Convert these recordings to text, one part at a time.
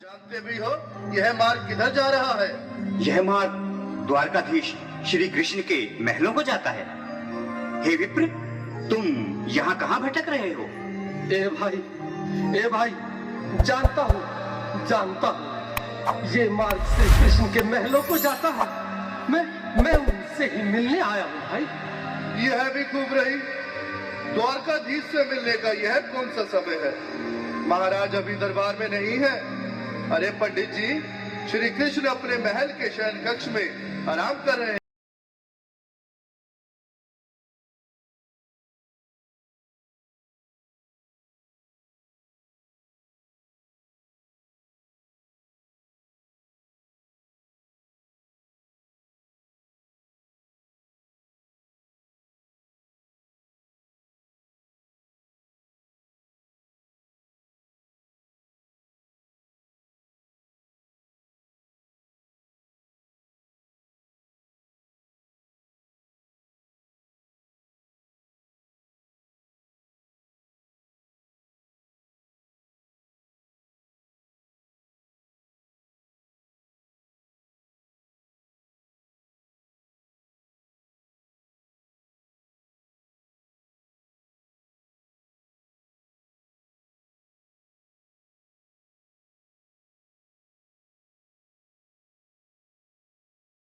जानते भी हो यह मार्ग किधर जा रहा है? यह मार्ग द्वारकाधीश श्री कृष्ण के महलों को जाता है। हे विप्र, तुम यहाँ कहाँ भटक रहे हो? ए भाई, जानता हूँ, ये मार्ग श्री कृष्ण के महलों को जाता है। मैं उनसे ही मिलने आया हूँ भाई। यह भी खूब रही। द्वारकाधीश से मिलने का यह कौन सा समय है? महाराज अभी दरबार में नहीं है। अरे पंडित जी, श्री कृष्ण अपने महल के शयन कक्ष में आराम कर रहे हैं।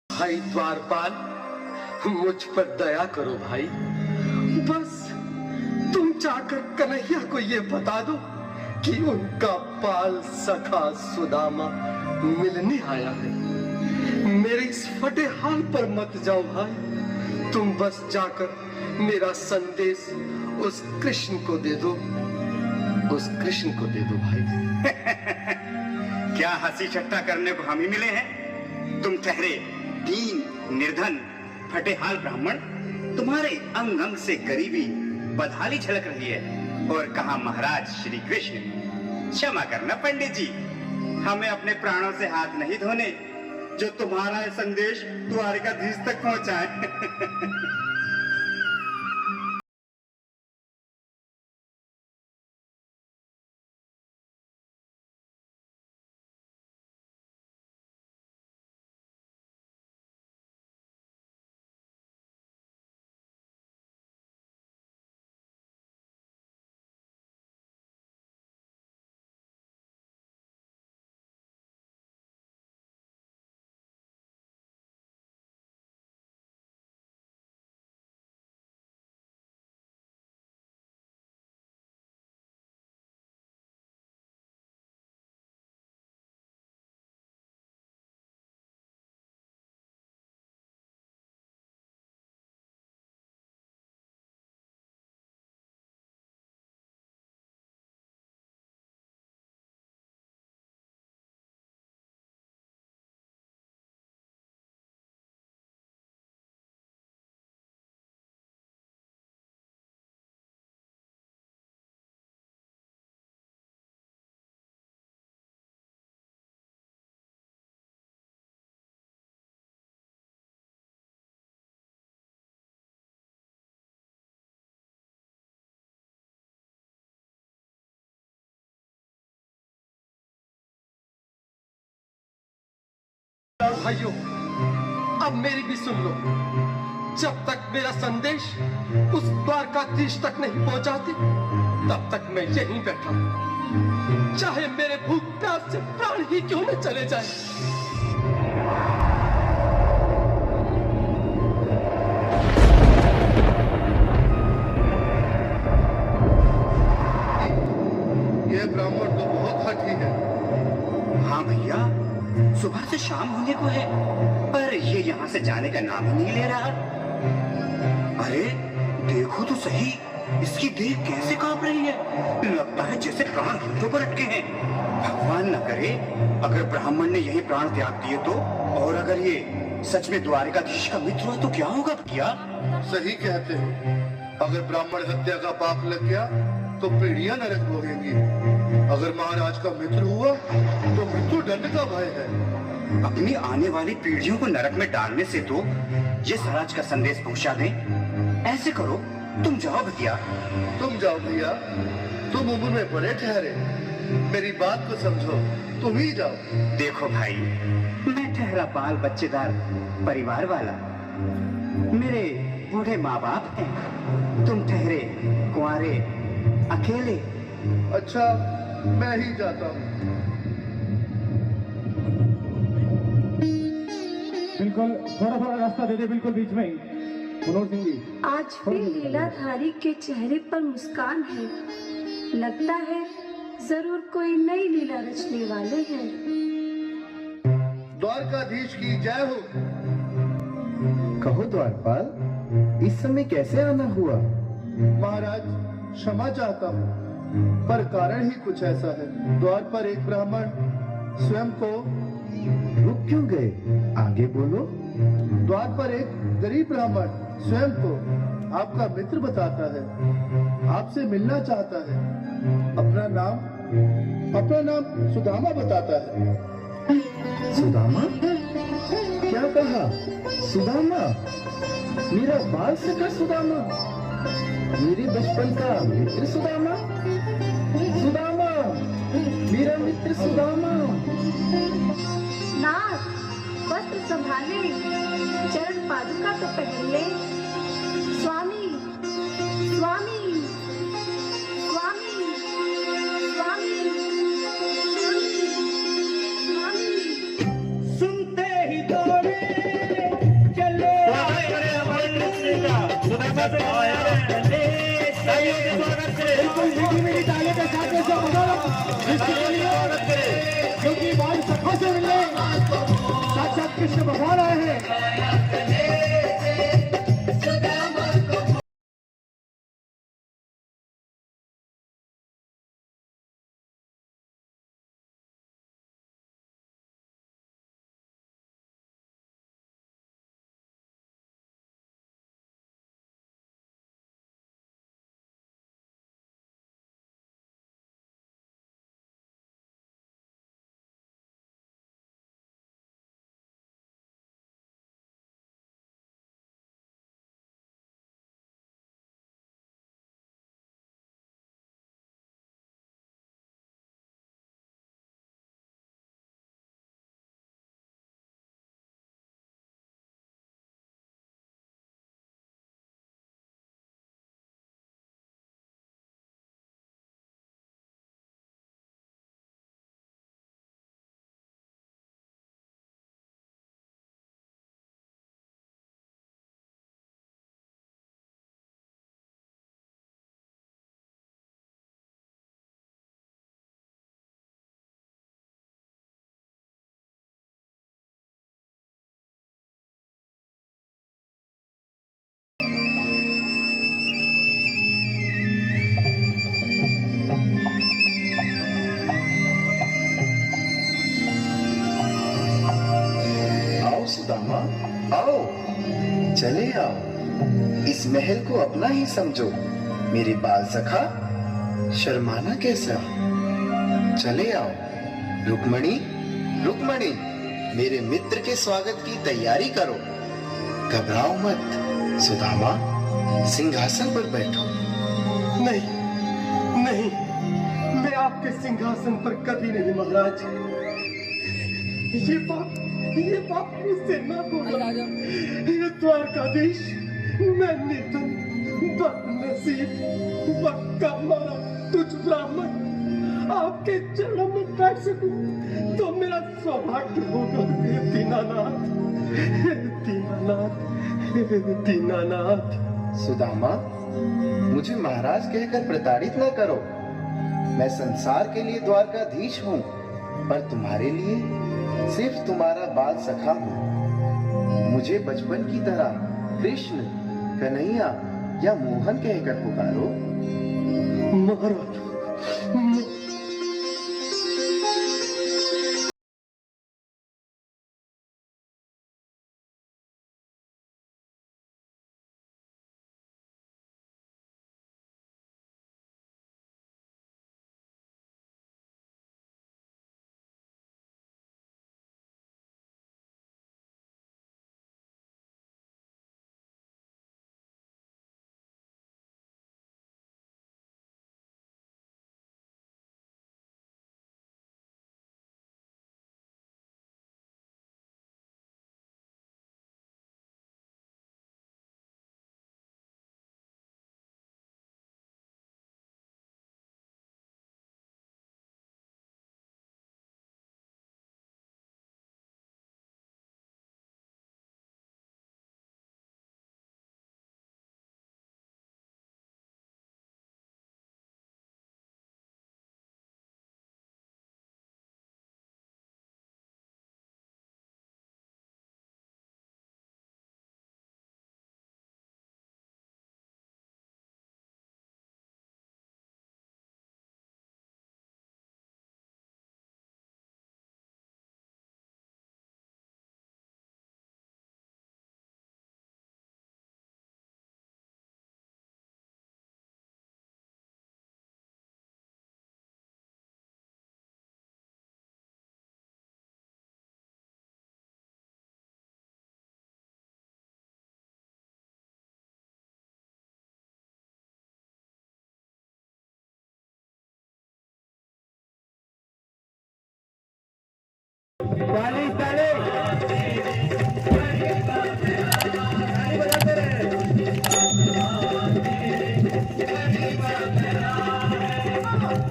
भाई द्वारपाल, मुझ पर दया करो भाई। बस तुम जाकर कन्हैया को ये बता दो कि उनका बाल सखा सुदामा मिलने आया है। मेरे इस फटे हाल पर मत जाओ भाई। तुम बस जाकर मेरा संदेश उस कृष्ण को दे दो, भाई। क्या हंसी ठट्टा करने को हम ही मिले हैं? तुम ठहरे दीन, निर्धन, फटेहाल ब्राह्मण, तुम्हारे अंग अंग से गरीबी बदहाली झलक रही है। और कहा महाराज श्री कृष्ण। क्षमा करना पंडित जी, हमें अपने प्राणों से हाथ नहीं धोने जो तुम्हारा संदेश द्वारकाधीश तक पहुंचाए। भाइयों, अब मेरी भी सुन लो। जब तक मेरा संदेश उस द्वारकाधीश तक नहीं पहुंचाती, तब तक मैं यहीं बैठा हूं, चाहे मेरे भूख प्यास से प्राण ही क्यों न चले जाए। यह ब्राह्मण तो बहुत हठी है। हाँ भैया, सुबह से शाम होने को है, पर ये यहाँ से जाने का नाम ही नहीं ले रहा। अरे देखो तो सही, इसकी देह कैसे कांप रही है। लगता है जैसे प्राण हाथों पर अटके हैं। भगवान न करे अगर ब्राह्मण ने यही प्राण त्याग दिए तो। और अगर ये सच में द्वारकाधीश का मित्र हुआ तो क्या होगा भैया? सही कहते हो। अगर ब्राह्मण हत्या का पाप लग गया तो पीढ़ियां नरक भोगेंगी। अगर महाराज का मित्र हुआ तो मृत्यु दंड का भय है। अपनी आने वाली पीढ़ियों को नरक में डालने से तो ये स्वराज का संदेश पहुंचा दें। ऐसे करो, तुम जाओ भैया। तुम जाओ भैया, तुम उम्र में बड़े ठहरे। मेरी बात को समझो, तुम ही जाओ। देखो भाई, मैं ठहरा बाल बच्चेदार परिवार वाला, मेरे बूढ़े माँ बाप हैं, तुम ठहरे कुंवारे अकेले। अच्छा, मैं ही जाता हूँ। बिल्कुल थोड़ा थोड़ा रास्ता दे दे, बिल्कुल बीच में ही। मनोज सिंह जी, आज भी लीलाधारी के चेहरे पर मुस्कान है। लगता है जरूर कोई नई लीला रचने वाले हैं। द्वारकाधीश की जय हो। कहो द्वारपाल, इस समय कैसे आना हुआ? महाराज, क्षमा चाहता हूँ, पर कारण ही कुछ ऐसा है। द्वार पर एक ब्राह्मण स्वयं को रुक क्यों गए? आगे बोलो। द्वार पर एक गरीब ब्राह्मण स्वयं को आपका मित्र बताता है, आपसे मिलना चाहता है। अपना नाम सुदामा बताता है। सुदामा? क्या कहा? सुदामा? मेरा बाल सखा सुदामा? मेरे बचपन का मित्र सुदामा? सुदामा, मेरा मित्र सुदामा। नाथ, वस्त्र संभाले, चरण पादुका तो पहन ले। स्वामी, स्वामी, स्वामी, स्वामी, स्वामी। सुनते ही दौड़े चले मेरी ताले के साथ ऐसा होगा, जिसके लिए क्योंकि बाल सखों से मिले साक्षात कृष्ण भगवान आए हैं। आओ सुदामा, आओ, चले आओ। इस महल को अपना ही समझो। मेरे बाल सखा, शर्माना कैसा? चले आओ। रुक्मणी, रुक्मणी, मेरे मित्र के स्वागत की तैयारी करो। घबराओ मत। सुदामा, सिंहासन पर बैठो। नहीं, नहीं, मैं आपके सिंहासन पर कभी नहीं महाराज। ये पाप मुझसे न होगा। ये द्वारकाधीश, मैं निर्धन, बदनसीब, बक्का मारा तुझ ब्राह्मण आपके चरणों में बैठ सकूं तो मेरा सौभाग्य होगा। हे दीनानाथ, हे दीनानाथ, हे दीनानाथ। सुदामा, मुझे महाराज कहकर प्रताड़ित न करो। मैं संसार के लिए द्वारकाधीश हूँ, पर तुम्हारे लिए सिर्फ तुम्हारा बाल सखा हूँ। मुझे बचपन की तरह कृष्ण, कन्हैया या मोहन कहकर पुकारो। महाराज,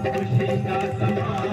खुशी का समा